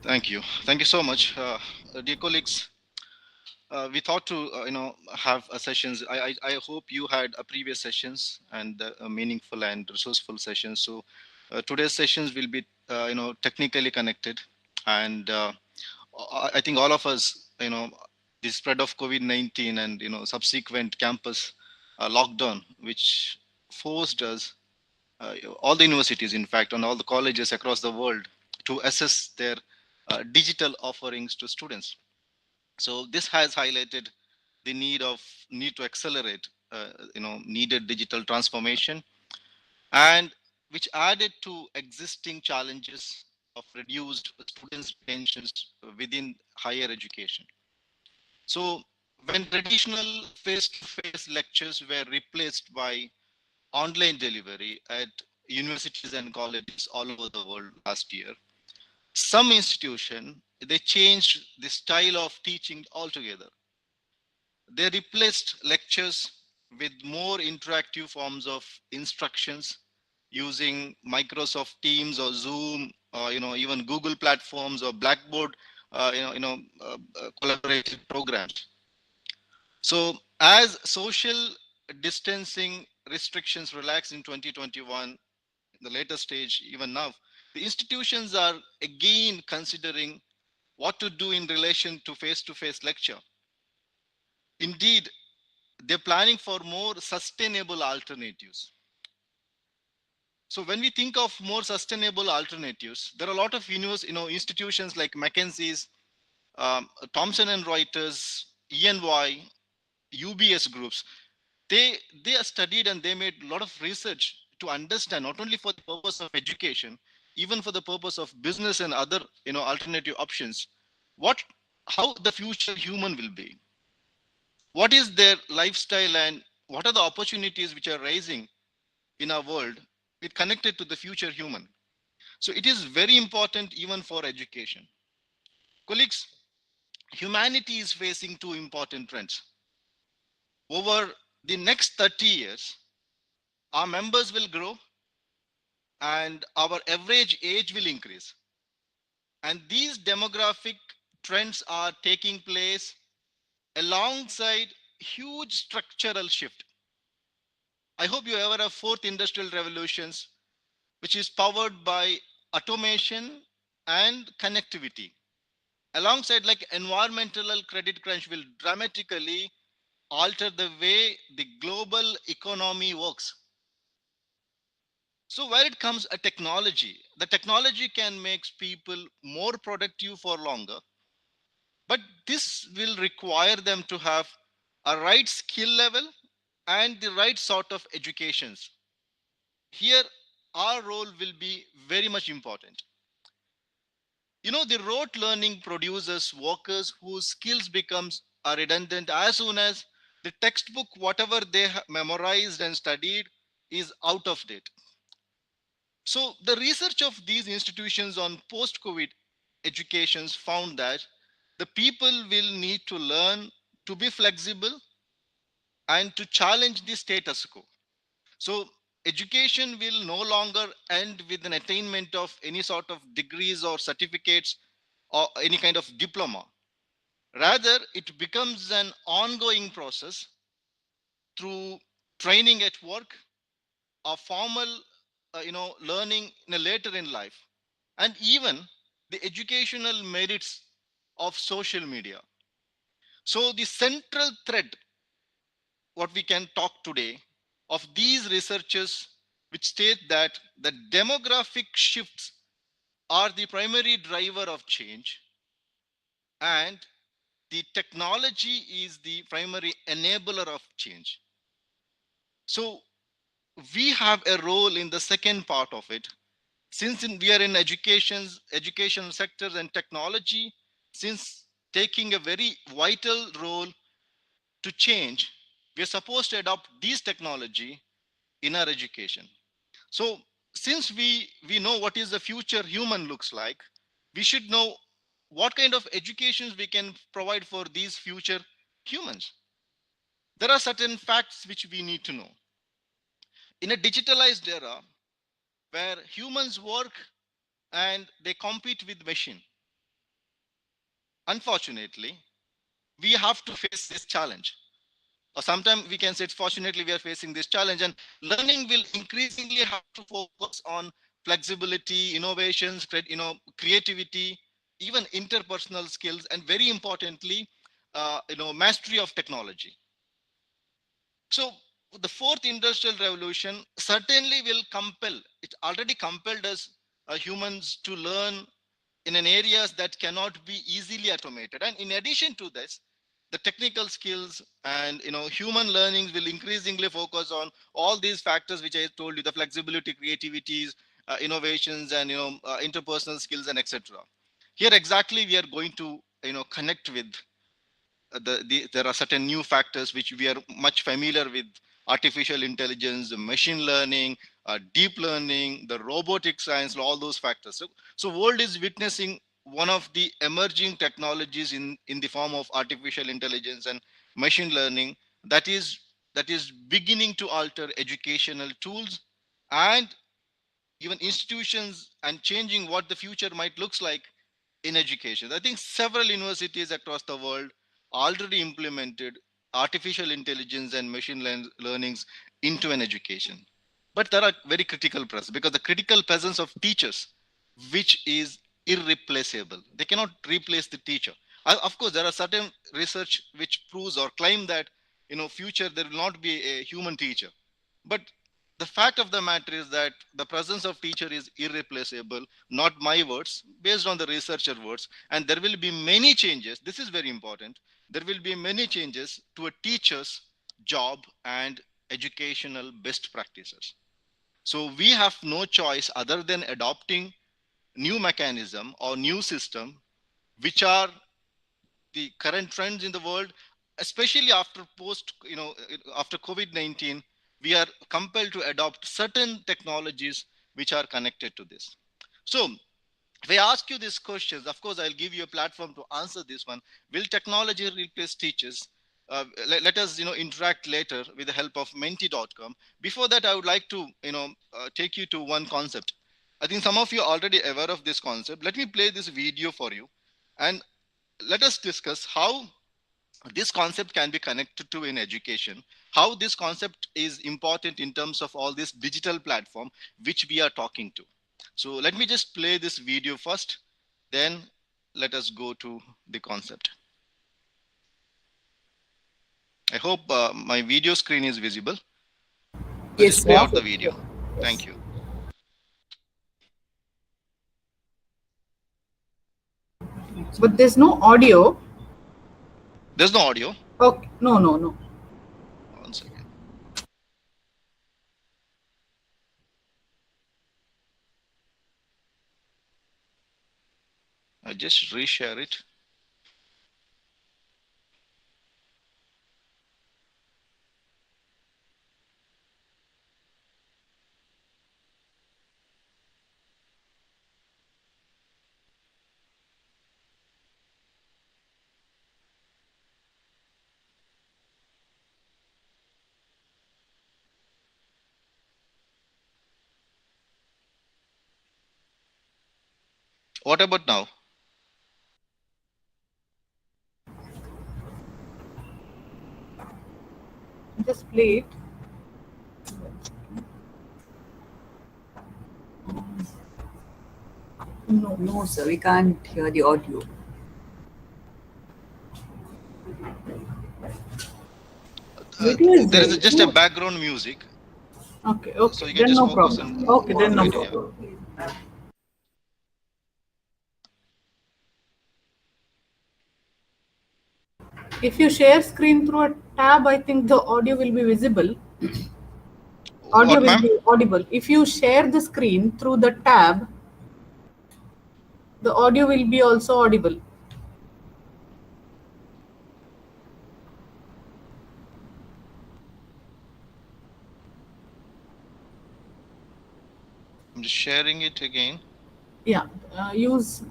Thank you. Thank you so much, dear colleagues. We thought to have sessions. I hope you had previous sessions and meaningful and resourceful sessions. So today's sessions will be technically connected, and I think all of us, the spread of COVID-19 and subsequent campus lockdown, which forced us, all the universities, in fact, and all the colleges across the world, to assess their digital offerings to students. So this has highlighted the need to accelerate, needed digital transformation, and which added to existing challenges of reduced students' tensions within higher education. So when traditional face-to-face lectures were replaced by online delivery at universities and colleges all over the world last year, some institution they changed the style of teaching altogether. They replaced lectures with more interactive forms of instructions using Microsoft Teams or Zoom, or even Google platforms or Blackboard, collaborative programs. So as social distancing restrictions relax in 2021, the later stage, even now, the institutions are again considering what to do in relation to face-to-face lecture. Indeed, they're planning for more sustainable alternatives. So when we think of more sustainable alternatives, there are a lot of institutions like McKinsey's, Thomson and Reuters, ENY, UBS groups. They are studied and they made a lot of research to understand, not only for the purpose of education, even for the purpose of business and other alternative options, what how the future human will be, what is their lifestyle, and what are the opportunities which are rising in our world with connected to the future human. So it is very important even for education. Colleagues, humanity is facing two important trends. Over the next 30 years, our members will grow and our average age will increase. And these demographic trends are taking place alongside huge structural shift. I hope you ever have fourth industrial revolutions, which is powered by automation and connectivity. Alongside like environmental credit crunch will dramatically alter the way the global economy works. So where it comes a technology, the technology can make people more productive for longer, but this will require them to have a right skill level and the right sort of educations. Here, our role will be very much important. The rote learning produces workers whose skills becomes are redundant as soon as the textbook, whatever they memorized and studied, is out of date. So the research of these institutions on post-COVID educations found that the people will need to learn to be flexible and to challenge the status quo. So education will no longer end with an attainment of any sort of degrees or certificates or any kind of diploma. Rather, it becomes an ongoing process through training at work or formal, learning in a later in life, and even the educational merits of social media. So the central thread, what we can talk today, of these researchers, which state that the demographic shifts are the primary driver of change and the technology is the primary enabler of change. So we have a role in the second part of it. Since we are in education sectors and technology, since taking a very vital role to change, we are supposed to adopt these technology in our education. So since we know what is the future human looks like, we should know what kind of educations we can provide for these future humans. There are certain facts which we need to know. In a digitalized era where humans work and they compete with machine, unfortunately, we have to face this challenge. Or sometimes we can say, fortunately, we are facing this challenge, and learning will increasingly have to focus on flexibility, innovations, creativity, even interpersonal skills, and very importantly, mastery of technology. So the fourth industrial revolution certainly will compel, it already compelled us humans to learn in an areas that cannot be easily automated. And in addition to this, the technical skills and human learnings will increasingly focus on all these factors which I told you: the flexibility, creativities, innovations, and interpersonal skills, and etc. Here exactly we are going to connect with there are certain new factors which we are much familiar with: artificial intelligence, machine learning, deep learning, the robotic science, all those factors. So world is witnessing one of the emerging technologies in the form of artificial intelligence and machine learning that is beginning to alter educational tools and even institutions, and changing what the future might looks like in education. I think several universities across the world already implemented artificial intelligence and learnings into an education. But there are very critical presence, because the critical presence of teachers, which is irreplaceable. They cannot replace the teacher. Of course, there are certain research which proves or claim that future there will not be a human teacher. But the fact of the matter is that the presence of teacher is irreplaceable, not my words, based on the researcher words. And there will be many changes. This is very important. There will be many changes to a teacher's job and educational best practices. So we have no choice other than adopting new mechanism or new system, which are the current trends in the world, especially after after COVID-19. We are compelled to adopt certain technologies which are connected to this. So if I ask you these questions, of course, I'll give you a platform to answer this one. Will technology replace teachers? Let us, interact later with the help of Menti.com. Before that, I would like to, take you to one concept. I think some of you are already aware of this concept. Let me play this video for you, and let us discuss how this concept can be connected to in education, how this concept is important in terms of all this digital platform which we are talking to. So let me just play this video first, then let us go to the concept. I hope my video screen is visible. I'll Yes, just play sir. out the video. Thank Yes. you. But there's no audio. There's no audio. Okay. No, no, no. One second. I just reshare it. What about now? Just play it. No. No, sir, we can't hear the audio. Video is There is there. just a background music, Okay, so okay. you can Then just no focus problem. on Okay, then no right here. problem. If you share screen through a tab, I think the audio will be visible. Audio What, will ma'am? be audible. If you share the screen through the tab, the audio will be also audible. I'm just sharing it again. Yeah, use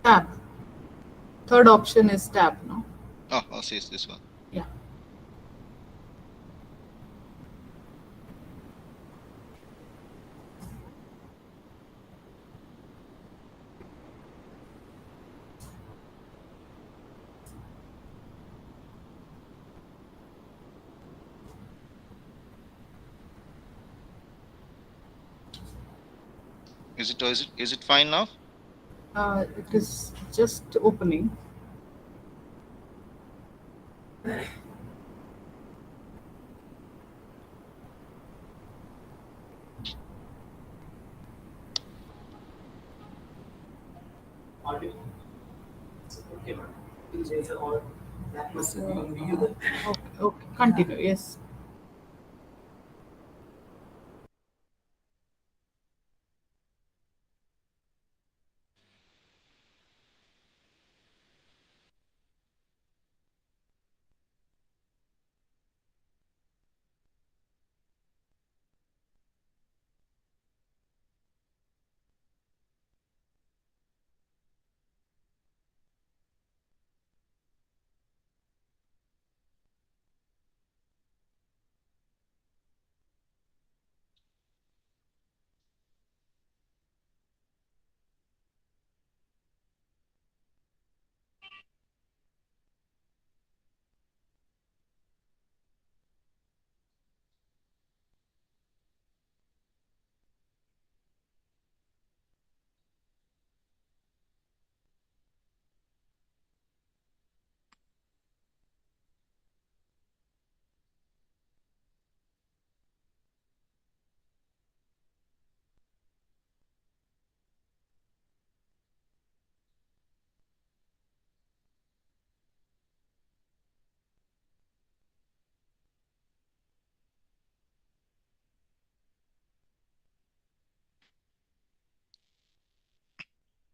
tab. Third option is tab, no? Oh, I'll see it's this one. Yeah. Is it fine now? It is just opening. Okay, continue. Yes.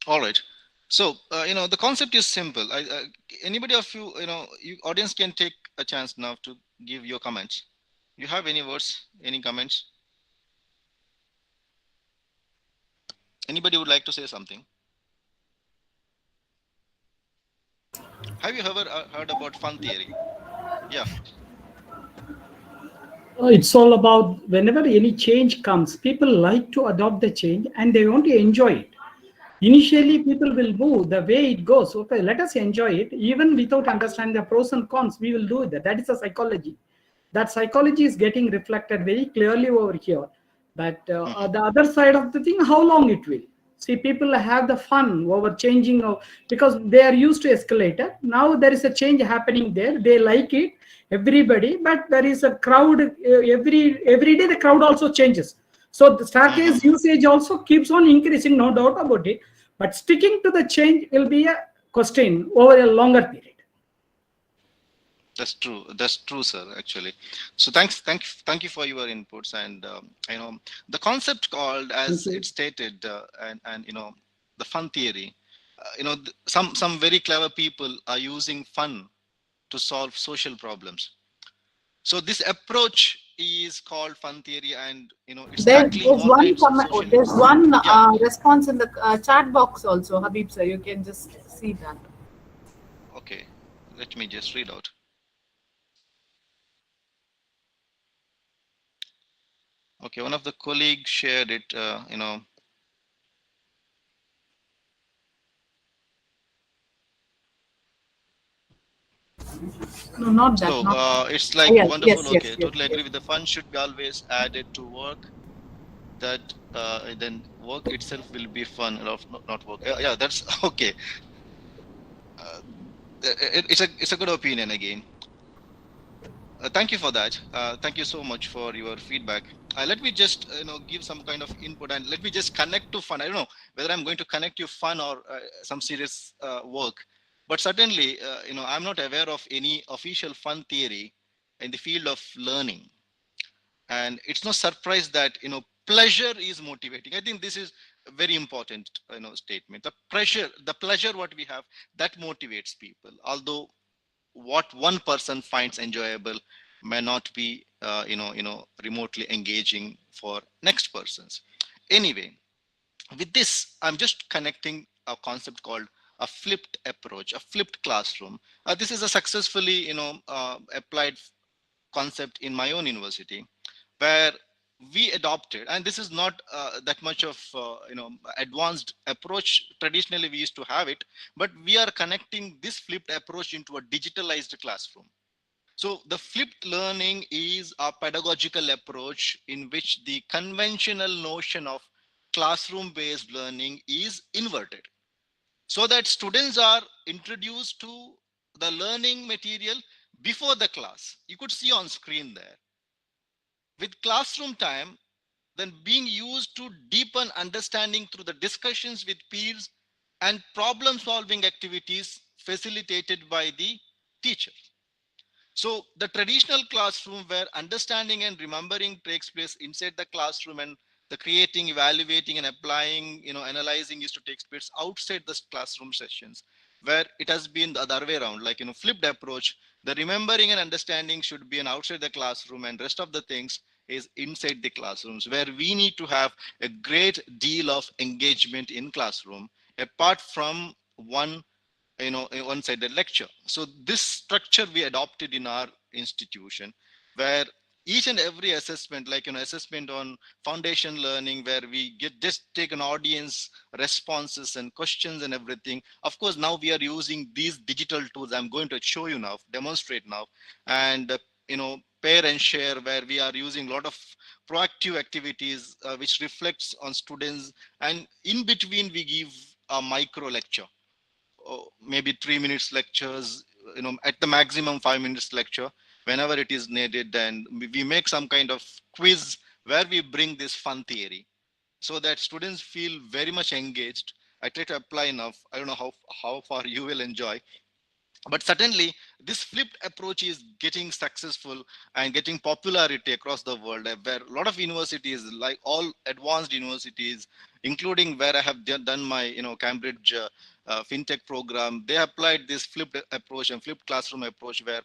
All right. So the concept is simple. Anybody of you, you audience can take a chance now to give your comments. You have any words, any comments? Anybody would like to say something? Have you ever heard about fun theory? Yeah. It's all about whenever any change comes, people like to adopt the change and they want to enjoy it. Initially, people will move the way it goes. Okay, let us enjoy it. Even without understanding the pros and cons, we will do that. That is a psychology. That psychology is getting reflected very clearly over here. But the other side of the thing, how long it will. See, people have the fun over changing because they are used to escalator. Now there is a change happening there. They like it, everybody, but there is a crowd. Every day the crowd also changes. So the staircase usage also keeps on increasing, no doubt about it. But sticking to the change will be a question over a longer period. That's true. That's true, sir. Actually, so thank you for your inputs. And the concept called, as it's stated, and the fun theory. Some very clever people are using fun to solve social problems. So this approach is called fun theory, and it's tackling There's all one types of comment. social There's issues. one Yeah. response in the chat box also, Habib sir. You can just see that. Okay. Let me just read out. Okay, one of the colleagues shared it. No, not that. So Not it's like yes, wonderful. yes, Okay, yes, yes, totally yes. agree with the fun should be always added to work. That then work itself will be fun, not work. Yeah, that's okay. Uh, it's a good opinion again. Thank you for that. Thank you so much for your feedback. Let me just give some kind of input, and let me just connect to fun. I don't know whether I'm going to connect you fun or some serious work, but certainly I'm not aware of any official fun theory in the field of learning, and it's no surprise that pleasure is motivating. I think this is a very important statement. The pleasure what we have, that motivates people, although what one person finds enjoyable may not be remotely engaging for next persons. Anyway, with this I'm just connecting a concept called a flipped approach, a flipped classroom. This is a successfully applied concept in my own university, where we adopted, and this is not that much of advanced approach. Traditionally we used to have it, but we are connecting this flipped approach into a digitalized classroom. So the flipped learning is a pedagogical approach in which the conventional notion of classroom-based learning is inverted, so that students are introduced to the learning material before the class. You could see on screen there. With classroom time, then being used to deepen understanding through the discussions with peers and problem solving activities facilitated by the teacher. So the traditional classroom where understanding and remembering takes place inside the classroom, and the creating, evaluating and applying, analyzing used to take place outside the classroom sessions, where it has been the other way around, like, flipped approach. The remembering and understanding should be an outside the classroom, and rest of the things is inside the classrooms, where we need to have a great deal of engagement in classroom apart from one one-sided lecture. So this structure we adopted in our institution, where each and every assessment, like assessment on foundation learning, where we just take an audience responses and questions and everything. Of course, now we are using these digital tools. I'm going to show you now, demonstrate now, and pair and share, where we are using a lot of proactive activities which reflects on students, and in between we give a micro lecture, maybe 3 minutes lectures, at the maximum 5 minutes lecture whenever it is needed. And we make some kind of quiz where we bring this fun theory so that students feel very much engaged. I try to apply enough. I don't know how far you will enjoy, but certainly this flipped approach is getting successful and getting popularity across the world, where a lot of universities, like all advanced universities, including where I have done my Cambridge fintech program, they applied this flipped approach and flipped classroom approach, where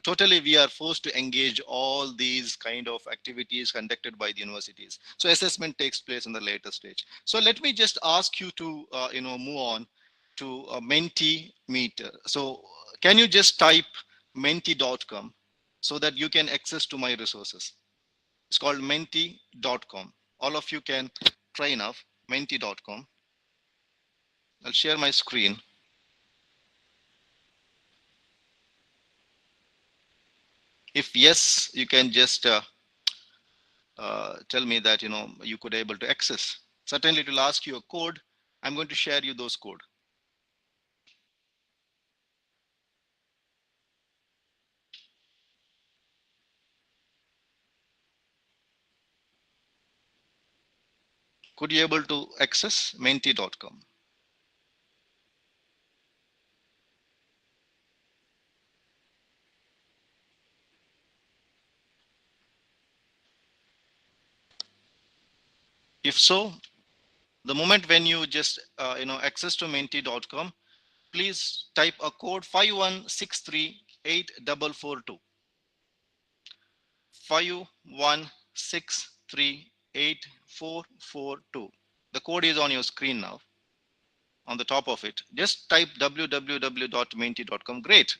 totally we are forced to engage all these kind of activities conducted by the universities. So assessment takes place in the later stage. So let me just ask you to move on to Mentimeter. So can you just type menti.com so that you can access to my resources? It's called menti.com. All of you can try now, menti.com. I'll share my screen. If yes, you can just tell me that you could able to access. Certainly it will ask you a code. I'm going to share you those code. Could you able to access menti.com? If so, the moment when you just access to menti.com, please type a code 5163842. 5163842. The code is on your screen now. On the top of it, just type www.menti.com. Great.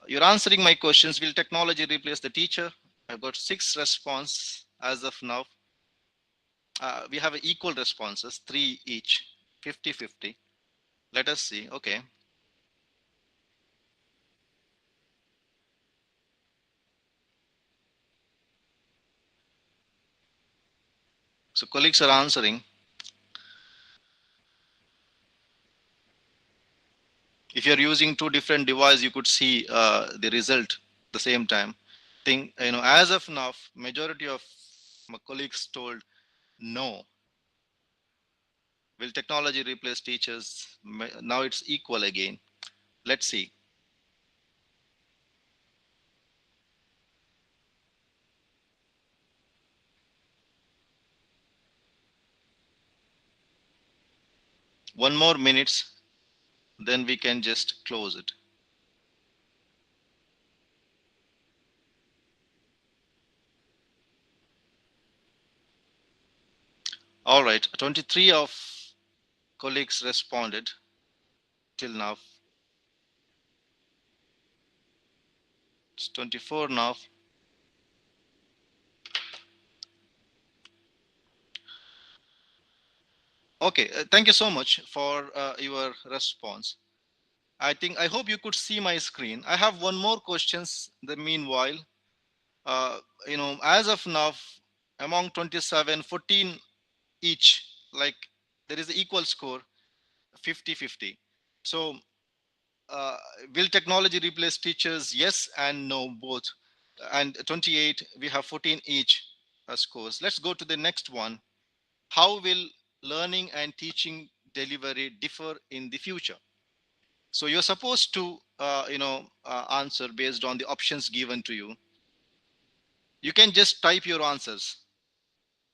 You're answering my questions. Will technology replace the teacher? I've got 6 responses as of now. We have equal responses, 3 each, 50-50. Let us see. Okay. So colleagues are answering. If you're using 2 different devices, you could see the result the same time. As of now, majority of my colleagues told no. Will technology replace teachers? Now it's equal again. Let's see. One more minutes, then we can just close it. All right, 23 of colleagues responded till now. It's 24 now. Okay, thank you so much for your response. I hope you could see my screen. I have one more questions. The meanwhile, as of now, among 27, 14 each, like there is an equal score, 50-50. So will technology replace teachers? Yes and no, both. And 28, we have 14 each scores. Let's go to the next one. How will learning and teaching delivery differ in the future? So you're supposed to, answer based on the options given to you. You can just type your answers.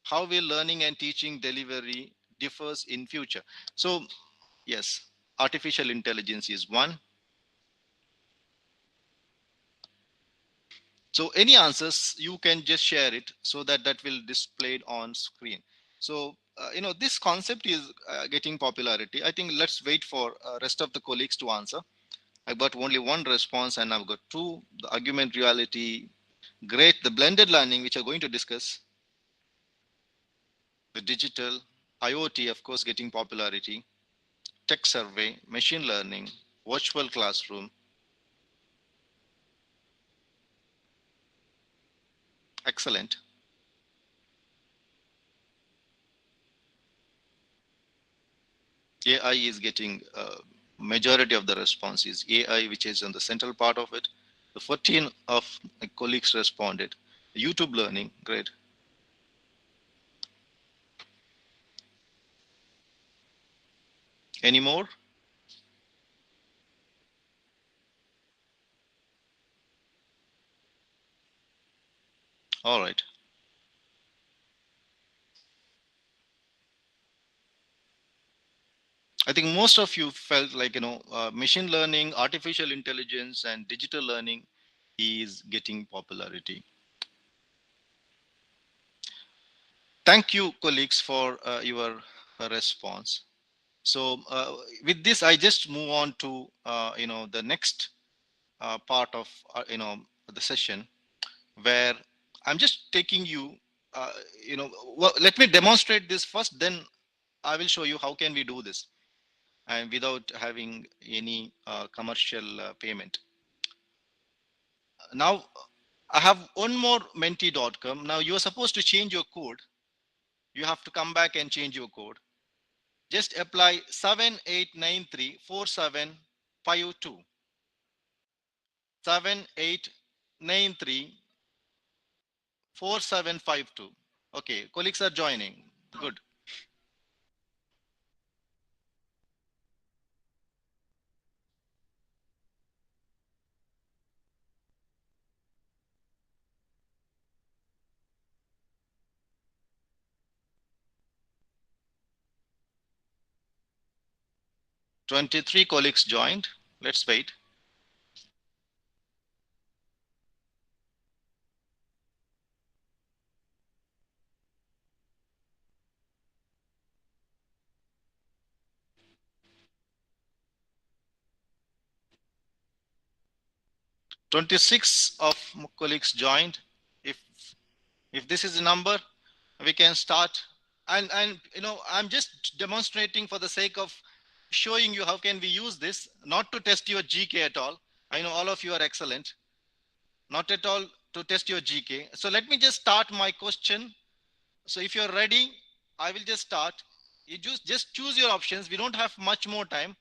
How will learning and teaching delivery differs in future? So yes, artificial intelligence is one. So any answers, you can just share it so that that will displayed on screen. So this concept is getting popularity. I think let's wait for rest of the colleagues to answer. I got only one response and I've got two. The argument reality, great. The blended learning, which are going to discuss. The digital, IoT, of course, getting popularity. Tech survey, machine learning, virtual classroom. Excellent. AI is getting majority of the responses. AI, which is on the central part of it. The 14 of my colleagues responded. YouTube learning, great. Any more? All right. I think most of you felt like, machine learning, artificial intelligence, and digital learning is getting popularity. Thank you, colleagues, for your response. So with this, I just move on to, the next part of, the session, where I'm just taking you, well, let me demonstrate this first, then I will show you how can we do this and without having any commercial payment. Now, I have one more menti.com. Now you're supposed to change your code. You have to come back and change your code. Just apply 78934752. 78934752. Okay, colleagues are joining. Good. Twenty-three colleagues joined. Let's wait. Twenty-six of colleagues joined. If this is the number, we can start. And I'm just demonstrating for the sake of showing you how can we use this, not to test your GK at all. I know all of you are excellent. Not at all to test your GK. So let me just start my question. So if you're ready, I will just start. You just choose your options. We don't have much more time.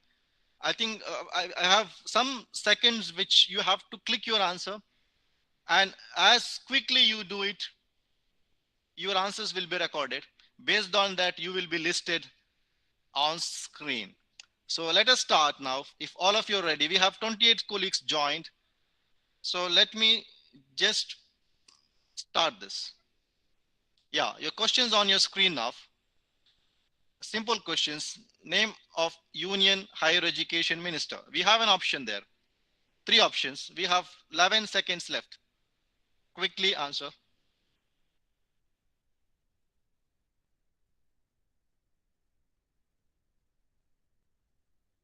I think I have some seconds which you have to click your answer. And as quickly you do it, your answers will be recorded. Based on that, you will be listed on screen. So let us start now. If all of you are ready, we have 28 colleagues joined. So let me just start this. Yeah, your questions on your screen now. Simple questions. Name of Union Higher Education Minister. We have an option there. 3 options. We have 11 seconds left. Quickly answer.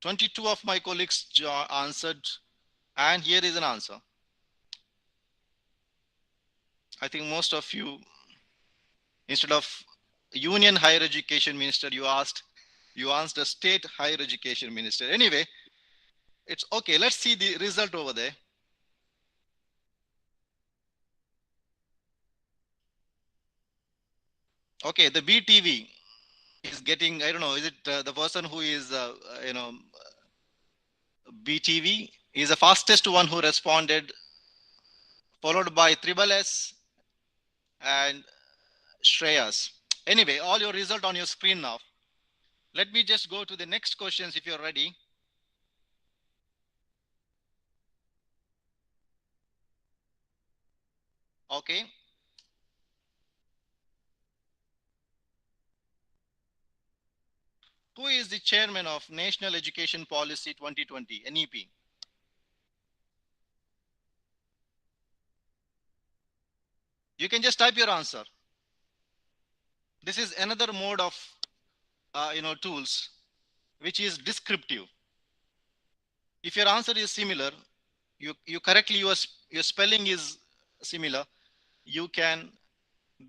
"22 of my colleagues answered, and here is an answer. I think most of you, instead of Union Higher Education Minister, you asked a State Higher Education Minister. Anyway, it's okay. Let's see the result over there. Okay, the BTV. is getting, I don't know, is it the person who is, BTV is the fastest one who responded, followed by Triple S and Shreyas. Anyway, all your result on your screen now. Let me just go to the next questions if you're ready. Okay. Who is the chairman of National Education Policy 2020, NEP? You can just type your answer. This is another mode of tools, which is descriptive. If your answer is similar, you correctly, your spelling is similar, you can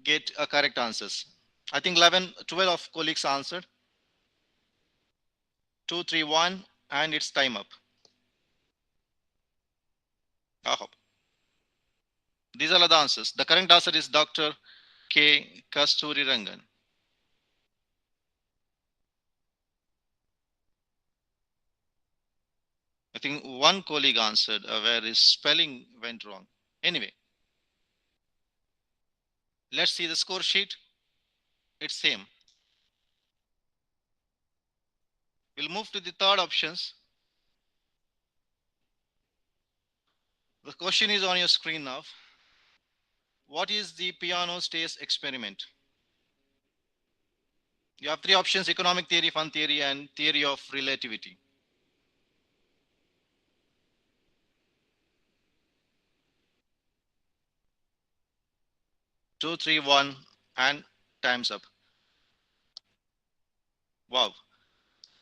get a correct answers. I think 12 of colleagues answered. 2, 3, 1, and it's time up. These are the answers. The correct answer is Dr. K. Kasturi Rangan. I think one colleague answered where his spelling went wrong. Anyway, let's see the score sheet. It's same. We'll move to the third options. The question is on your screen now. What is the piano stays experiment? You have three options: economic theory, fun theory, and theory of relativity. Two, three, one, and time's up. Wow.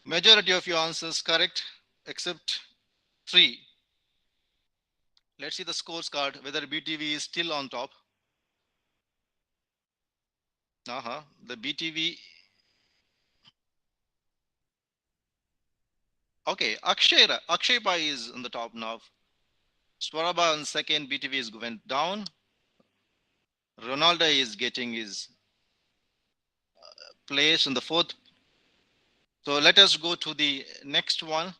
Majority of your answers correct, except 3. Let's see the scores card, whether BTV is still on top. The BTV. Okay, Akshay Pai is on the top now. Swaraba on second, BTV is went down. Ronaldo is getting his place in the fourth. So let us go to the next one.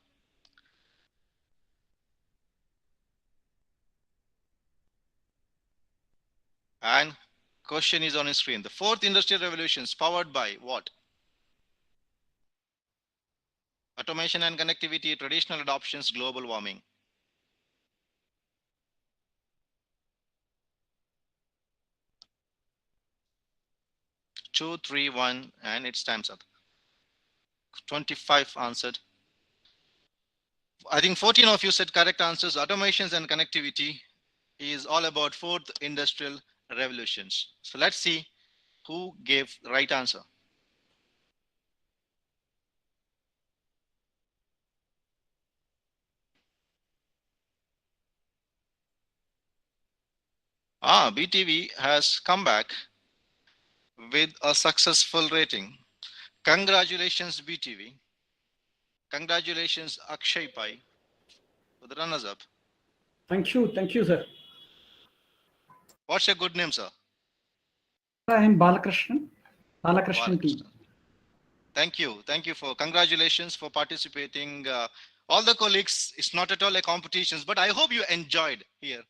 And question is on the screen. The fourth industrial revolution is powered by what? Automation and connectivity, traditional adoptions, global warming. Two, three, one, and it's time's up. 25 answered. I think 14 of you said correct answers. Automations and connectivity is all about fourth industrial revolutions. So let's see who gave the right answer. BTV has come back with a successful rating. Congratulations, BTV. Congratulations, Akshay Pai, for the runners up. Thank you, sir. What's your good name, sir? I am Balakrishnan. Balakrishnan T. Thank you for congratulations for participating. All the colleagues, it's not at all a competition, but I hope you enjoyed here.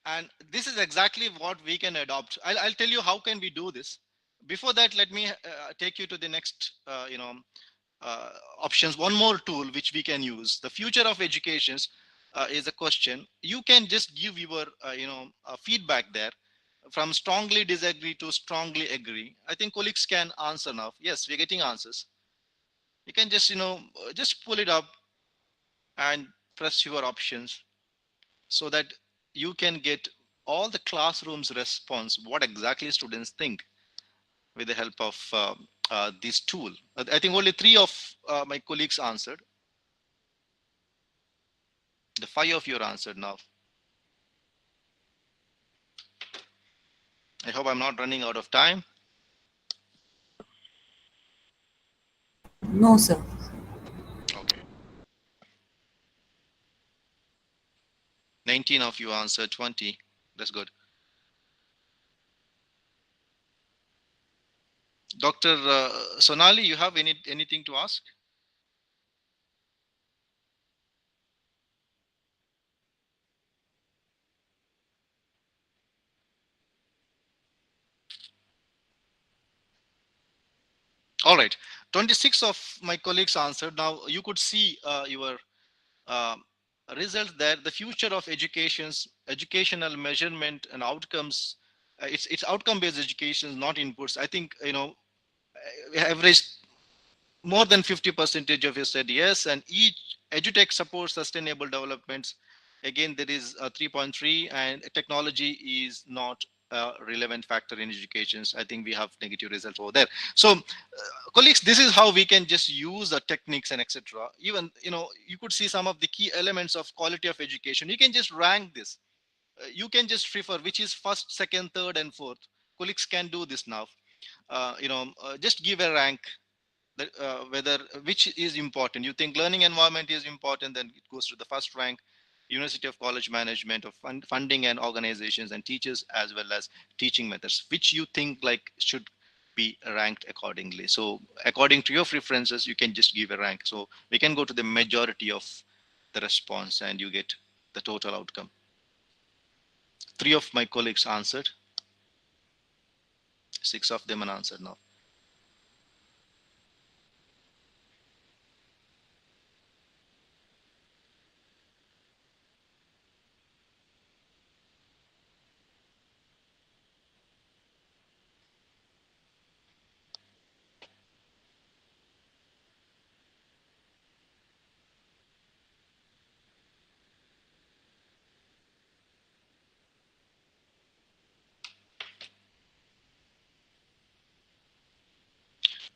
And this is exactly what we can adopt. I'll tell you how can we do this. Before that, let me take you to the next, options. One more tool which we can use. The future of education is a question. You can just give your, feedback there, from strongly disagree to strongly agree. I think colleagues can answer now. Yes, we're getting answers. You can just, just pull it up and press your options so that you can get all the classroom's response, what exactly students think, with the help of this tool. I think only 3 of my colleagues answered. The 5 of you answered now. I hope I'm not running out of time. No, sir. Okay. 19 of you answered, 20. That's good. Dr. Sonali, you have anything to ask? All right. 26 of my colleagues answered. Now you could see your uh, results there. The future of educational measurement and outcomes. It's outcome based education, not inputs. I think average more than 50 percentage of you said yes, and each edutech supports sustainable developments. Again, there is a 3.3, and technology is not a relevant factor in education. I think we have negative results over there. So colleagues, this is how we can just use the techniques and etc. Even you could see some of the key elements of quality of education. You can just rank this. You can just prefer which is first, second, third, and fourth. Colleagues can do this now. Just give a rank that, whether which is important. You think learning environment is important, then it goes to the first rank. University of College Management of funding and organizations and teachers, as well as teaching methods, which you think like should be ranked accordingly. So according to your preferences, you can just give a rank. So we can go to the majority of the response and you get the total outcome. 3 of my colleagues answered. 6 of them unanswered now.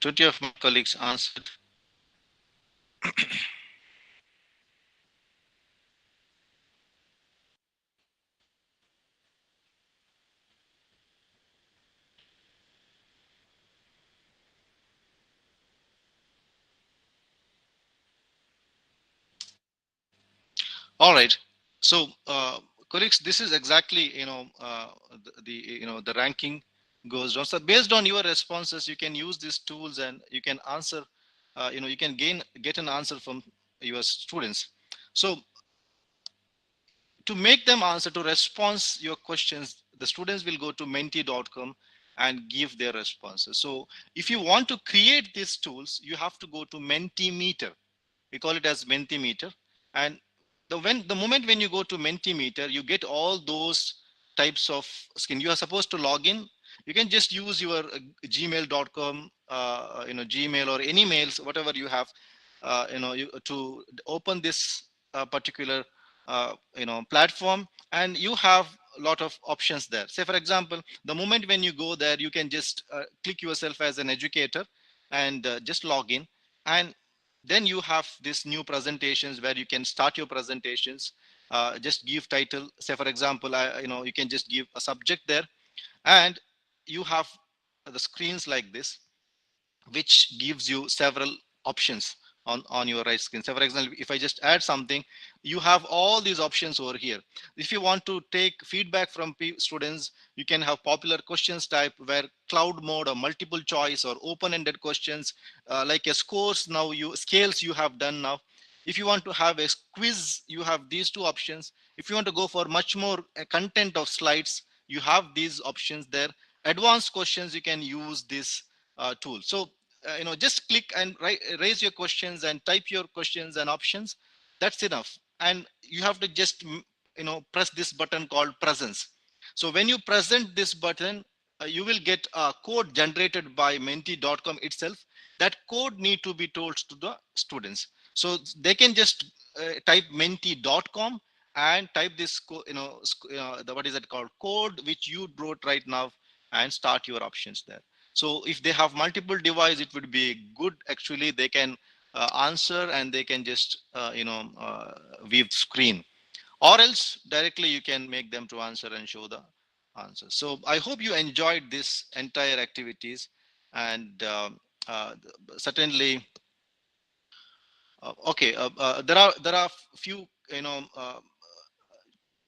Twenty of my colleagues answered. All right. So, colleagues, this is exactly the ranking goes down. So, based on your responses, you can use these tools and you can answer. You can get an answer from your students. So, to make them answer to response your questions, the students will go to menti.com and give their responses. So, if you want to create these tools, you have to go to Mentimeter. We call it as Mentimeter, and the moment when you go to Mentimeter, you get all those types of skin. You are supposed to log in. You can just use your gmail.com, Gmail or any mails, whatever you have, to open this particular platform, and you have a lot of options there. Say for example, the moment when you go there, you can just click yourself as an educator and just log in, and then you have this new presentations where you can start your presentations. Just give title. Say for example, you can just give a subject there, and you have the screens like this, which gives you several options on your right screen. So for example, if I just add something, you have all these options over here. If you want to take feedback from students, you can have popular questions type, where cloud mode or multiple choice or open-ended questions, like a scores. Now you scales you have done now. If you want to have a quiz, you have these two options. If you want to go for much more content of slides, you have these options there. Advanced questions, you can use this tool. So just click and raise your questions and type your questions and options. That's enough. And you have to just press this button called presence. So when you present this button, you will get a code generated by menti.com itself. That code need to be told to the students, so they can just type menti.com and type this what is it called, code which you wrote right now, and start your options there. So if they have multiple device, it would be good. Actually, they can answer, and they can just view screen, or else directly you can make them to answer and show the answer. So I hope you enjoyed this entire activities, and certainly okay. There are few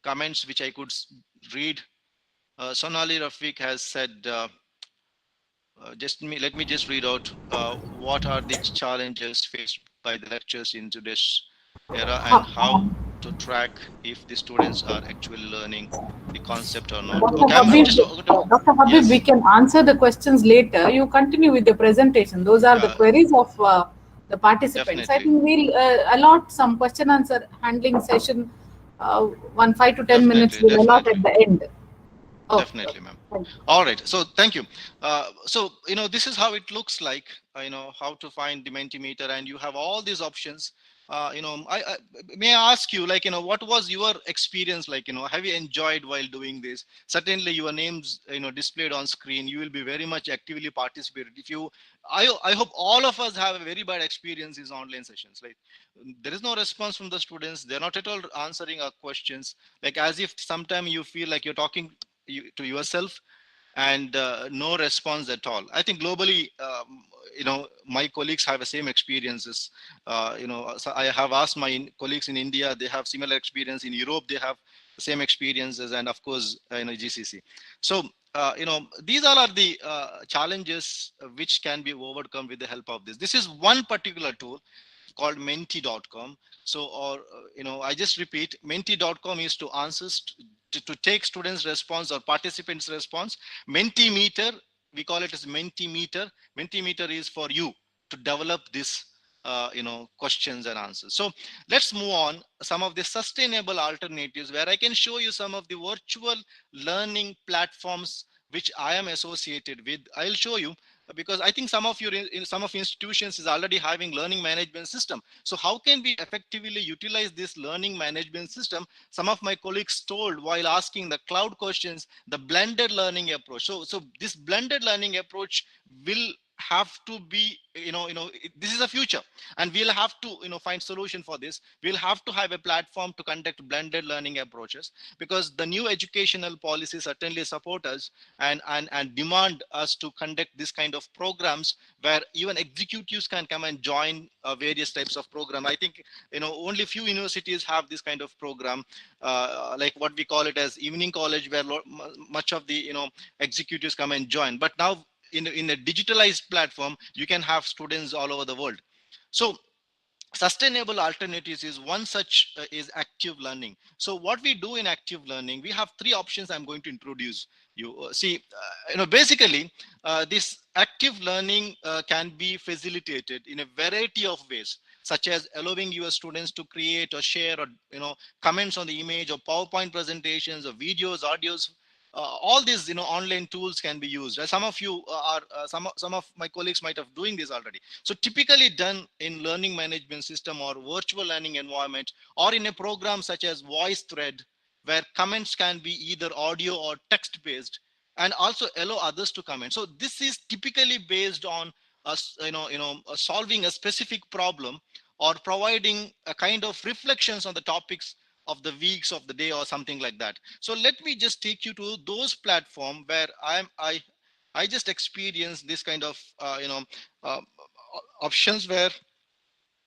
comments which I could read. Sonali Rafiq has said. let me just read out what are the challenges faced by the lectures in today's era and how to track if the students are actually learning the concept or not. Dr. Okay, I'm Habib, just going to, Dr. Habib, we yes. can answer the questions later. You continue with the presentation. Those are the Yeah, queries of the participants. I definitely, think we'll allot some question answer handling session, 5 to 10 minutes definitely, we'll allot at definitely, the end. Okay. definitely, ma'am. Thank you. All right, so thank you. So this is how it looks like. How to find the Mentimeter, and you have all these options. I may I ask you, like, what was your experience like? Have you enjoyed while doing this? Certainly, your names, displayed on screen. You will be very much actively participated. I hope all of us have a very bad experience in online sessions. Like, there is no response from the students. They're not at all answering our questions. Like, as if sometime you feel like you're talking to yourself, and no response at all. I think globally, my colleagues have the same experiences. So I have asked my colleagues in India, they have similar experience. In Europe, they have the same experiences, and of course, GCC. So, these all are the challenges which can be overcome with the help of this. This is one particular tool called menti.com. So, or I just repeat, menti.com is to answer to take students response or participants response. Mentimeter, we call it as Mentimeter. Mentimeter is for you to develop this questions and answers. So let's move on. Some of the sustainable alternatives where I can show you some of the virtual learning platforms which I am associated with. I'll show you, because I think some of your in some of institutions is already having learning management system. So how can we effectively utilize this learning management system? Some of my colleagues told while asking the cloud questions, the blended learning approach. So this blended learning approach will have to be, this is a future, and we'll have to, find solution for this. We'll have to have a platform to conduct blended learning approaches, because the new educational policies certainly support us and demand us to conduct this kind of programs where even executives can come and join various types of program. I think only few universities have this kind of program, like what we call it as evening college, where much of the executives come and join. But now in a digitalized platform, you can have students all over the world. So sustainable alternatives is one such is active learning. So what we do in active learning, we have three options I'm going to introduce you. Basically, this active learning can be facilitated in a variety of ways, such as allowing your students to create or share or comments on the image or PowerPoint presentations or videos, audios. All these online tools can be used. Some of you are some of my colleagues might have doing this already. So typically done in learning management system or virtual learning environment, or in a program such as VoiceThread, where comments can be either audio or text based, and also allow others to comment. So this is typically based on us, solving a specific problem or providing a kind of reflections on the topics of the weeks of the day or something like that. So let me just take you to those platform where I just experienced this kind of uh, options, where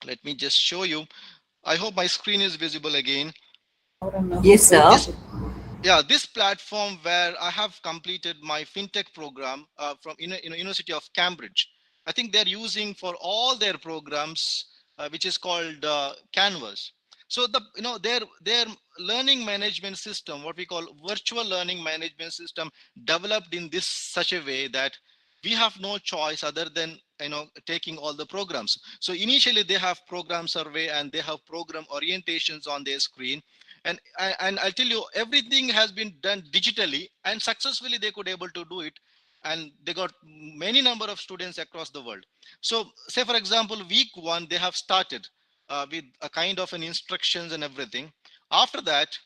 let me just show you. I hope my screen is visible again. Yes, sir. This platform where I have completed my fintech program from University of Cambridge. I think they're using for all their programs, which is called Canvas. So their learning management system, what we call virtual learning management system, developed in this such a way that we have no choice other than taking all the programs. So initially they have program survey and they have program orientations on their screen, and I'll tell you, everything has been done digitally, and successfully they could able to do it, and they got many number of students across the world. So say for example, week one they have started with a kind of an instructions and everything. After that,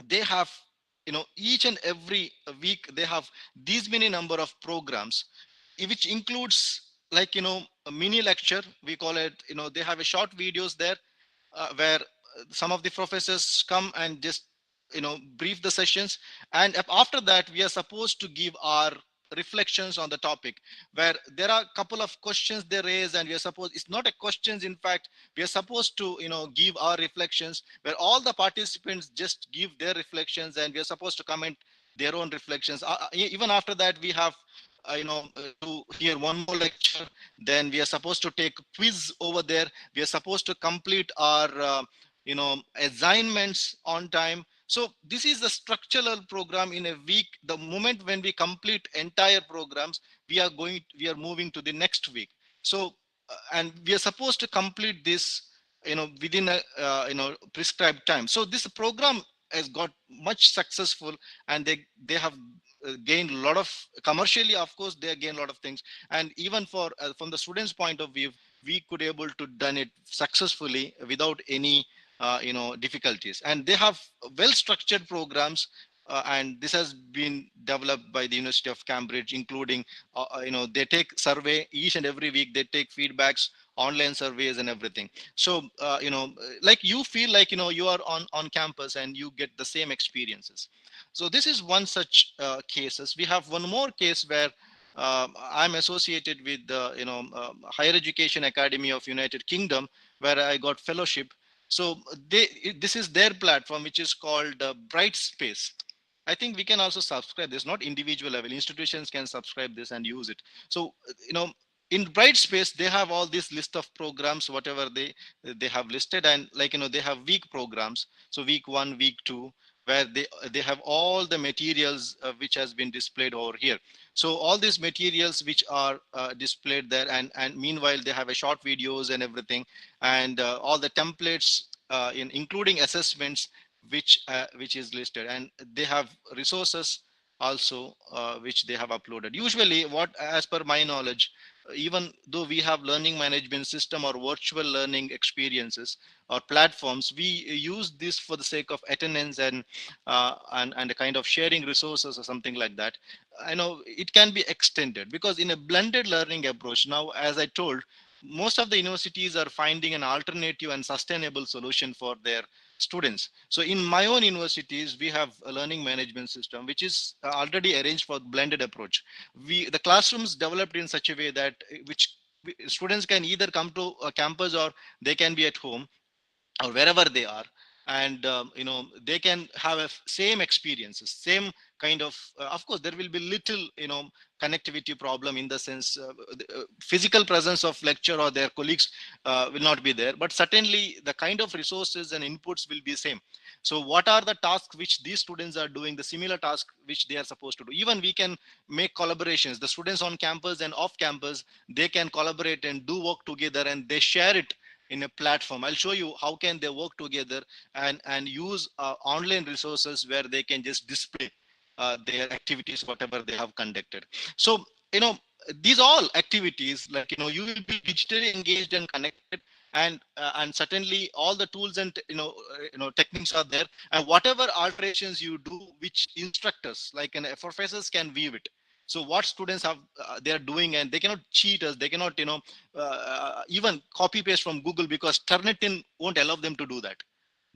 they have each and every week they have these many number of programs, which includes like a mini lecture, we call it. They have a short videos there, where some of the professors come and just brief the sessions, and after that we are supposed to give our reflections on the topic, where there are a couple of questions they raise, and we are supposed, it's not a questions, in fact we are supposed to give our reflections, where all the participants just give their reflections and we are supposed to comment their own reflections. Even after that we have to hear one more lecture. Then we are supposed to take a quiz over there. We are supposed to complete our assignments on time. So this is the structural program in a week. The moment when we complete entire programs, we are moving to the next week. So and we are supposed to complete this within a prescribed time. So this program has got much successful, and they have gained a lot of commercially. Of course, they gained a lot of things, and even for from the students' point of view, we could able to done it successfully without any difficulties. And they have well structured programs, and this has been developed by the University of Cambridge, including they take survey each and every week. They take feedbacks, online surveys, and everything. So like you feel like you are on campus and you get the same experiences. So this is one such cases. We have one more case where I'm associated with the Higher Education Academy of United Kingdom, where I got fellowship. So this is their platform, which is called Brightspace. I think we can also subscribe this, not individual level. Institutions can subscribe this and use it. So in Brightspace, they have all this list of programs, whatever they have listed, and like they have week programs. So week 1, week 2, where they have all the materials which has been displayed over here. So all these materials which are displayed there, and meanwhile they have a short videos and everything, and all the templates including assessments which is listed, and they have resources also which they have uploaded. Usually, what as per my knowledge, even though we have learning management system or virtual learning experiences or platforms, we use this for the sake of attendance and a kind of sharing resources or something like that. I know it can be extended, because in a blended learning approach now, as I told, most of the universities are finding an alternative and sustainable solution for their students. So in my own universities, we have a learning management system which is already arranged for blended approach. The classrooms developed in such a way that students can either come to a campus or they can be at home or wherever they are, and they can have same experiences, same kind of course there will be little connectivity problem, in the sense physical presence of lecturer or their colleagues will not be there, but certainly the kind of resources and inputs will be same. So what are the tasks which these students are doing, the similar task which they are supposed to do. Even we can make collaborations, the students on campus and off campus, they can collaborate and do work together, and they share it in a platform. I'll show you how can they work together and use online resources where they can just display their activities, whatever they have conducted. So these all activities, like you will be digitally engaged and connected, and certainly all the tools and techniques are there, and whatever alterations you do, which instructors like professors can view it. So what students have they are doing, and they cannot cheat us, they cannot even copy paste from Google, because Turnitin won't allow them to do that.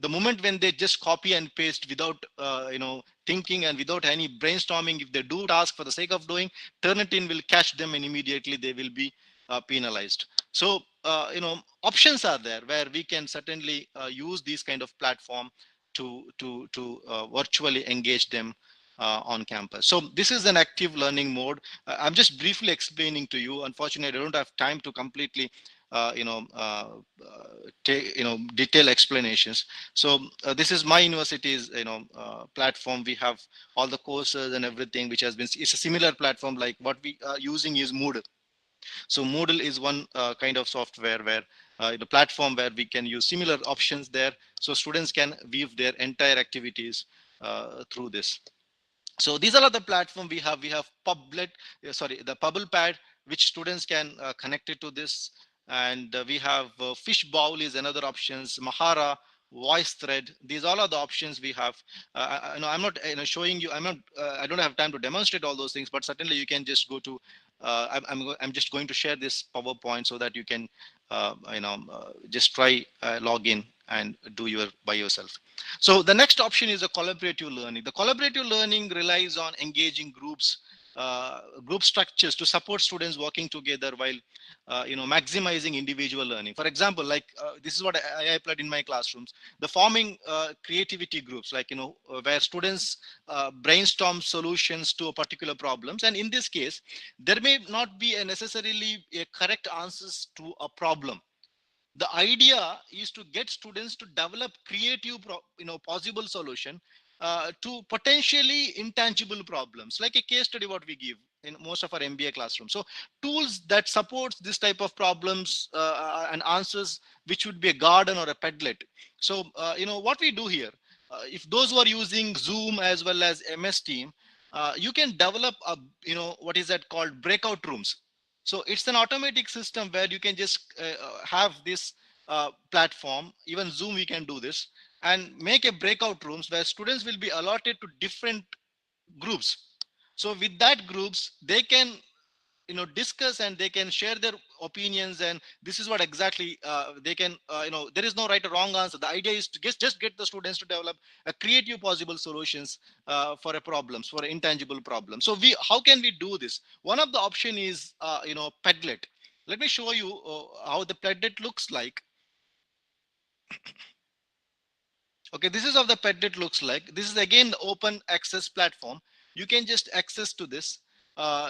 The moment when they just copy and paste without thinking and without any brainstorming, if they do task for the sake of doing, Turnitin will catch them and immediately they will be penalized. So options are there where we can certainly use these kind of platform to virtually engage them on campus. So this is an active learning mode. I'm just briefly explaining to you. Unfortunately, I don't have time to completely detailed explanations. So this is my university's platform. We have all the courses and everything, which has been, it's a similar platform like what we are using is Moodle. So Moodle is one kind of software where the platform where we can use similar options there, so students can weave their entire activities through this. So these are the platform we have. We have the PubblePad, which students can connect it to this, and we have Fishbowl is another options, Mahara, VoiceThread. These all are the options we have. I'm not showing you. I don't have time to demonstrate all those things, but certainly you can just go to. I'm just going to share this PowerPoint so that you can just try log in and do by yourself. So the next option is a collaborative learning. The collaborative learning relies on engaging groups group structures to support students working together while maximizing individual learning. For example, like this is what I applied in my classrooms, the forming creativity groups, like where students brainstorm solutions to a particular problems. And in this case, there may not be necessarily a correct answers to a problem. The idea is to get students to develop creative possible solution to potentially intangible problems, like a case study what we give in most of our MBA classrooms. So tools that supports this type of problems and answers, which would be a garden or a Padlet. So what we do here, if those who are using Zoom as well as MS Team, you can develop a what is that called breakout rooms. So it's an automatic system where you can just have this platform, even Zoom we can do this, and make a breakout rooms where students will be allotted to different groups. So with that groups, they can discuss and they can share their opinions, and this is what exactly they can there is no right or wrong answer. The idea is to just get the students to develop a creative possible solutions for a problems, for intangible problems. So how can we do this? One of the option is Padlet. Let me show you how the Padlet looks like. Okay, this is how the Padlet looks like. This is again the open access platform. You can just access to this.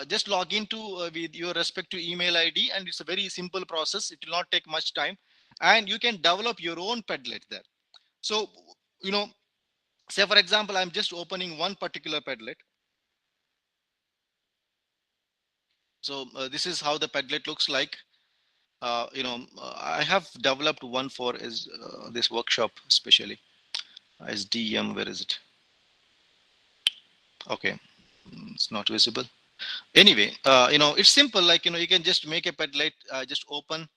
Just log into with your respective email ID, and it's a very simple process. It will not take much time, and you can develop your own Padlet there. So, say for example, I'm just opening one particular Padlet. So this is how the Padlet looks like. I have developed one for this workshop, especially SDM. Where is it? Okay, it's not visible. Anyway, it's simple. Like you can just make a Padlet, just open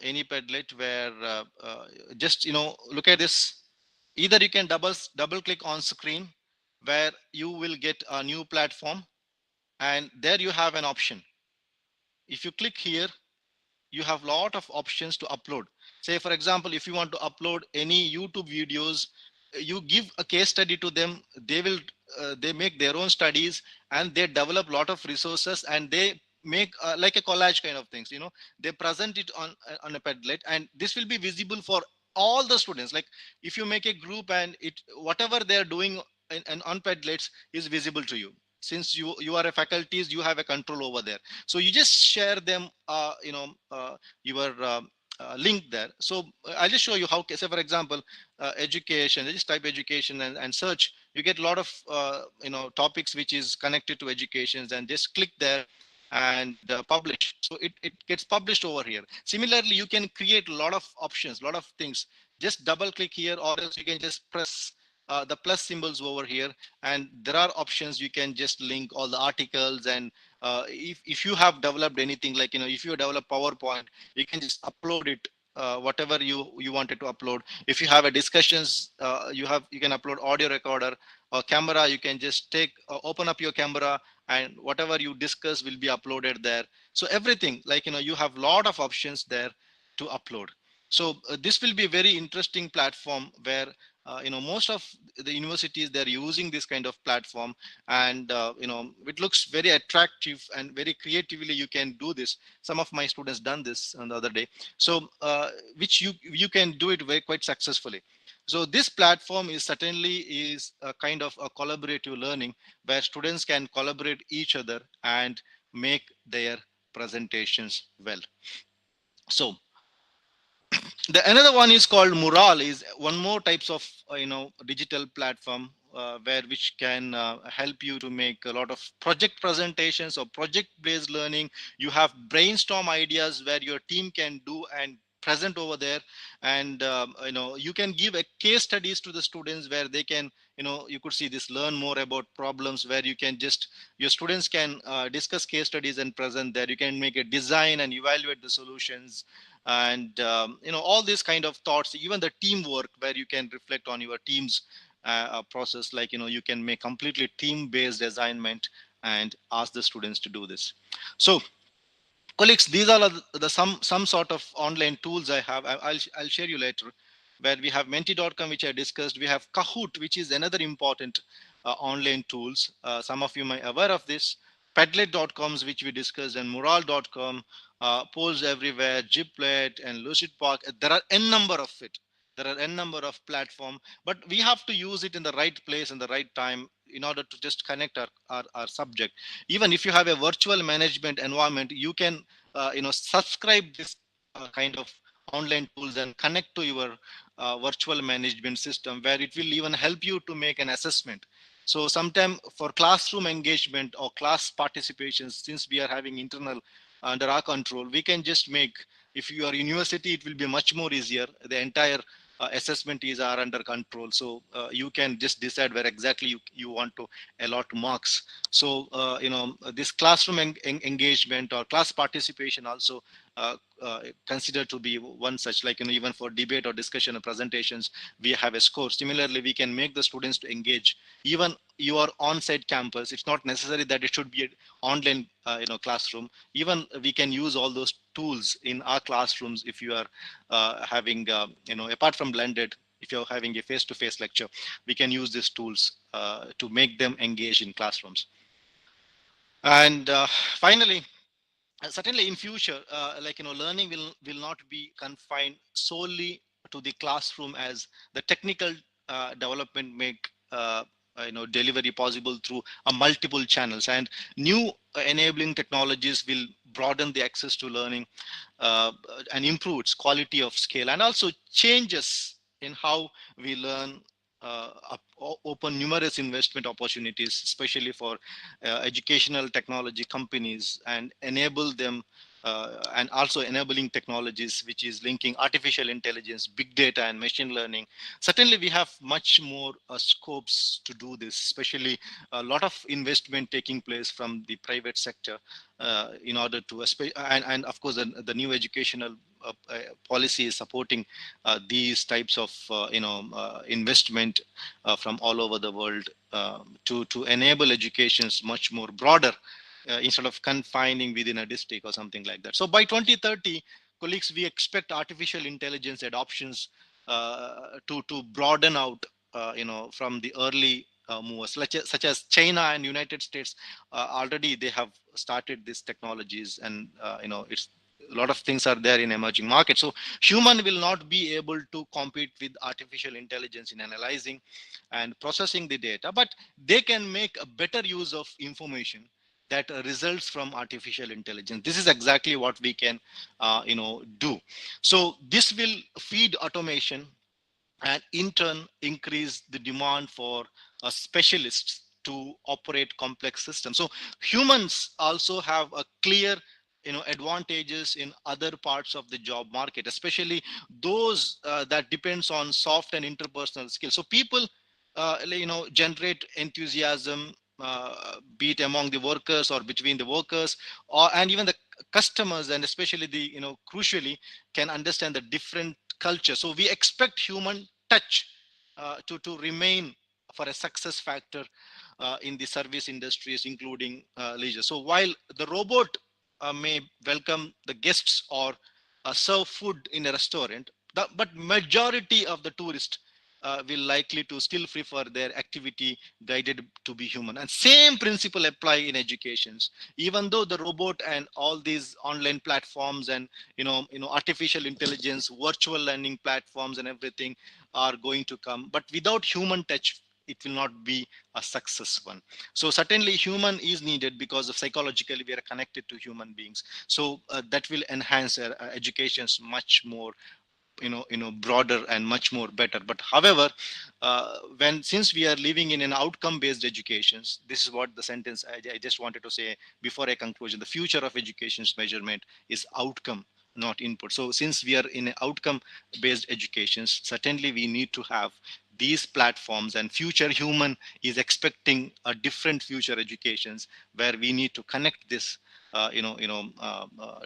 any Padlet where just look at this. Either you can double click on screen where you will get a new platform, and there you have an option. If you click here, you have a lot of options to upload. Say for example, if you want to upload any YouTube videos, you give a case study to them. They will they make their own studies, and they develop a lot of resources, and they make like a collage kind of things. They present it on a Padlet, and this will be visible for all the students. Like if you make a group, and whatever they're doing on Padlets is visible to you. Since you are a faculties, you have a control over there. So you just share them your link there. So I'll just show you how. Say for example, education. Just type education and search. You get a lot of topics which is connected to education, and just click there and publish. So it gets published over here. Similarly, you can create a lot of options, a lot of things. Just double click here, or else you can just press the plus symbols over here, and there are options. You can just link all the articles, and if you have developed anything, like if you develop PowerPoint, you can just upload it, whatever you wanted to upload. If you have a discussions, you can upload audio recorder or camera. You can just open up your camera, and whatever you discuss will be uploaded there. So everything, like you have a lot of options there to upload. So this will be a very interesting platform where most of the universities, they're using this kind of platform, and it looks very attractive and very creatively you can do this. Some of my students done this on the other day. So which you can do it quite successfully. So this platform is certainly a kind of a collaborative learning where students can collaborate each other and make their presentations well. So another one is called Mural, is one more types of digital platform which can help you to make a lot of project presentations or project based learning. You have brainstorm ideas where your team can do and present over there, and you can give a case studies to the students where they can you could see this, learn more about problems, where you can just your students can discuss case studies and present there. You can make a design and evaluate the solutions, and all these kind of thoughts. Even the teamwork where you can reflect on your team's process, like you can make completely team-based assignment and ask the students to do this. So colleagues, these are the some sort of online tools I have. I'll share you later, where we have Menti.com, which I discussed. We have Kahoot, which is another important online tools. Some of you may be aware of this. Padlet.coms, which we discussed, and Mural.com, Polls Everywhere, Giplet, and Lucidpark. There are n number of it. There are n number of platform, but we have to use it in the right place and the right time in order to just connect our subject. Even if you have a virtual management environment, you can subscribe this kind of online tools and connect to your virtual management system, where it will even help you to make an assessment. So sometime for classroom engagement or class participation, since we are having internal under our control, we can just make, if you are university, it will be much more easier. The entire assessment is are under control. So you can just decide where exactly you want to allot marks. So, this classroom engagement or class participation also considered to be one such, like, even for debate or discussion or presentations, we have a score. Similarly, we can make the students to engage. Even your on-site campus, it's not necessary that it should be an online classroom. Even we can use all those tools in our classrooms. If you are having apart from blended, if you're having a face-to-face lecture, we can use these tools to make them engage in classrooms. And finally, certainly in future, learning will not be confined solely to the classroom, as the technical development make delivery possible through multiple channels, and new enabling technologies will broaden the access to learning and improve its quality of scale, and also changes in how we learn open numerous investment opportunities, especially for educational technology companies, and enable them and also enabling technologies which is linking artificial intelligence, big data, and machine learning. Certainly we have much more scopes to do this, especially a lot of investment taking place from the private sector in order to, and of course the new educational policy is supporting these types of investment from all over the world to enable educations much more broader instead of confining within a district or something like that. So by 2030, colleagues, we expect artificial intelligence adoptions to broaden out, from the early movers, such as China and United States. Already they have started these technologies, and it's a lot of things are there in emerging markets. So human will not be able to compete with artificial intelligence in analyzing and processing the data, but they can make a better use of information that results from artificial intelligence. This is exactly what we can do. So this will feed automation and in turn increase the demand for specialists to operate complex systems. So humans also have a clear advantages in other parts of the job market, especially those that depends on soft and interpersonal skills. So people generate enthusiasm, be it among the workers or between the workers, and even the customers, and especially the crucially can understand the different culture. So we expect human touch to remain for a success factor in the service industries, including leisure. So while the robot may welcome the guests or serve food in a restaurant, but majority of the tourists will likely to still prefer their activity guided to be human. And same principle apply in educations. Even though the robot and all these online platforms and artificial intelligence, virtual learning platforms and everything are going to come, but without human touch, it will not be a success one. So certainly human is needed, because of psychologically we are connected to human beings. So that will enhance our educations much more broader and much more better. But however, since we are living in an outcome based educations, this is what the sentence I just wanted to say before I conclusion. The future of education's measurement is outcome, not input. So since we are in an outcome based educations, certainly we need to have these platforms, and future human is expecting a different future educations, where we need to connect this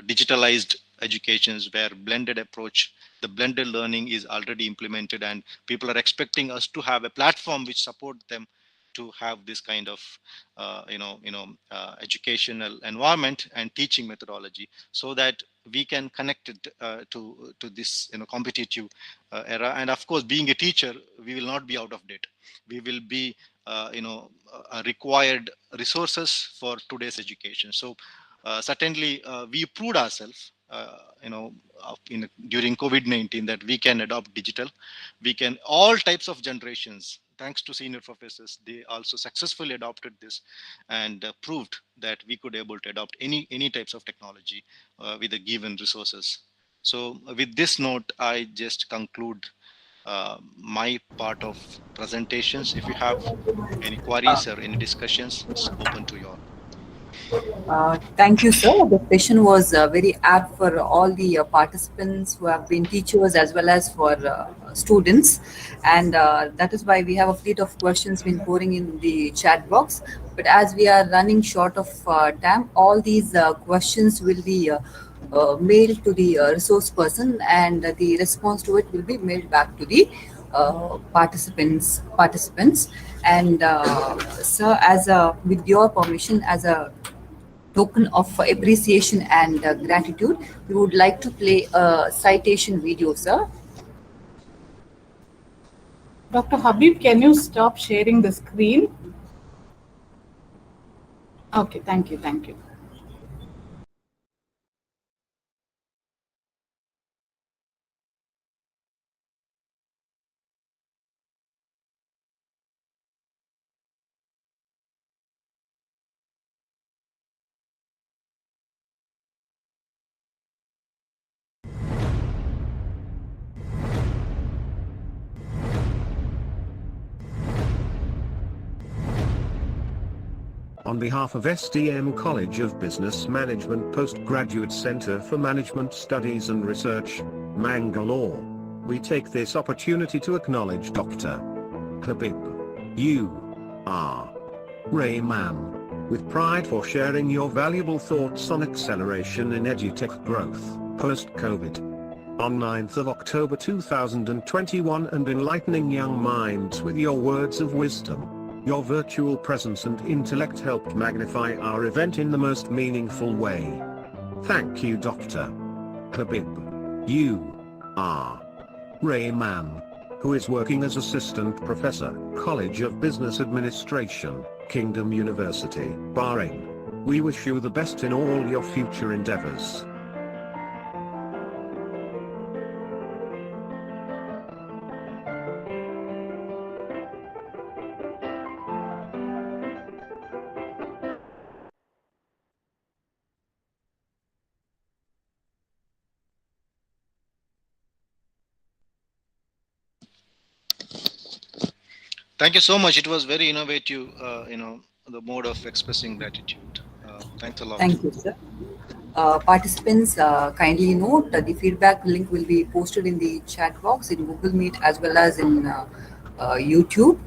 digitalized educations, where blended approach, the blended learning is already implemented, and people are expecting us to have a platform which support them to have this kind of educational environment and teaching methodology, so that we can connect it to this competitive era. And of course, being a teacher, we will not be out of date. We will be required resources for today's education. So certainly we proved ourselves during COVID-19 that we can adopt digital. We can, all types of generations, thanks to senior professors, they also successfully adopted this and proved that we could able to adopt any types of technology with the given resources. So with this note, I just conclude my part of presentations. If you have any queries or any discussions, it's open to you all. Thank you, sir. The session was very apt for all the participants who have been teachers as well as for students. And that is why we have a fleet of questions been pouring in the chat box. But as we are running short of time, all these questions will be mailed to the resource person, and the response to it will be mailed back to the participants. And sir, with your permission, as a token of appreciation and gratitude, we would like to play a citation video, sir. Dr. Habib, can you stop sharing the screen? Okay, thank you. On behalf of SDM College of Business Management Postgraduate Center for Management Studies and Research, Mangalore, we take this opportunity to acknowledge Dr. Habib Rahman with pride for sharing your valuable thoughts on acceleration in edutech growth post-COVID. On 9th of October 2021, and enlightening young minds with your words of wisdom. Your virtual presence and intellect helped magnify our event in the most meaningful way. Thank you, Dr. Habib Rahman, who is working as Assistant Professor, College of Business Administration, Kingdom University, Bahrain. We wish you the best in all your future endeavors. Thank you so much. It was very innovative, the mode of expressing gratitude. Thanks a lot. Thank you, sir. Participants, kindly note that the feedback link will be posted in the chat box in Google Meet as well as in YouTube.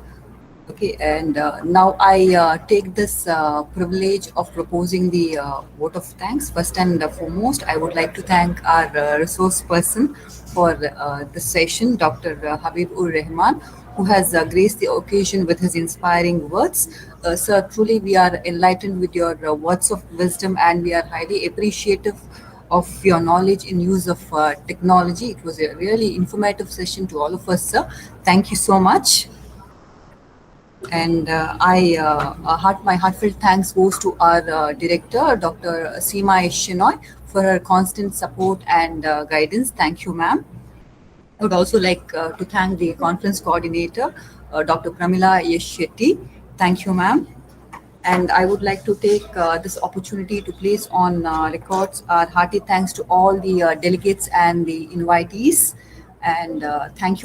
Okay, and now I take this privilege of proposing the vote of thanks. First and foremost, I would like to thank our resource person for the session, Dr. Habib-ur-Rahman, who has graced the occasion with his inspiring words. Sir, truly we are enlightened with your words of wisdom, and we are highly appreciative of your knowledge in use of technology. It was a really informative session to all of us, sir. Thank you so much. And my heartfelt thanks goes to our director, Dr. Seema Shenoy, for her constant support and guidance. Thank you, ma'am. I would also like to thank the conference coordinator, Dr. Pramila Yeshetty. Thank you, ma'am. And I would like to take this opportunity to place on records our hearty thanks to all the delegates and the invitees. And thank you.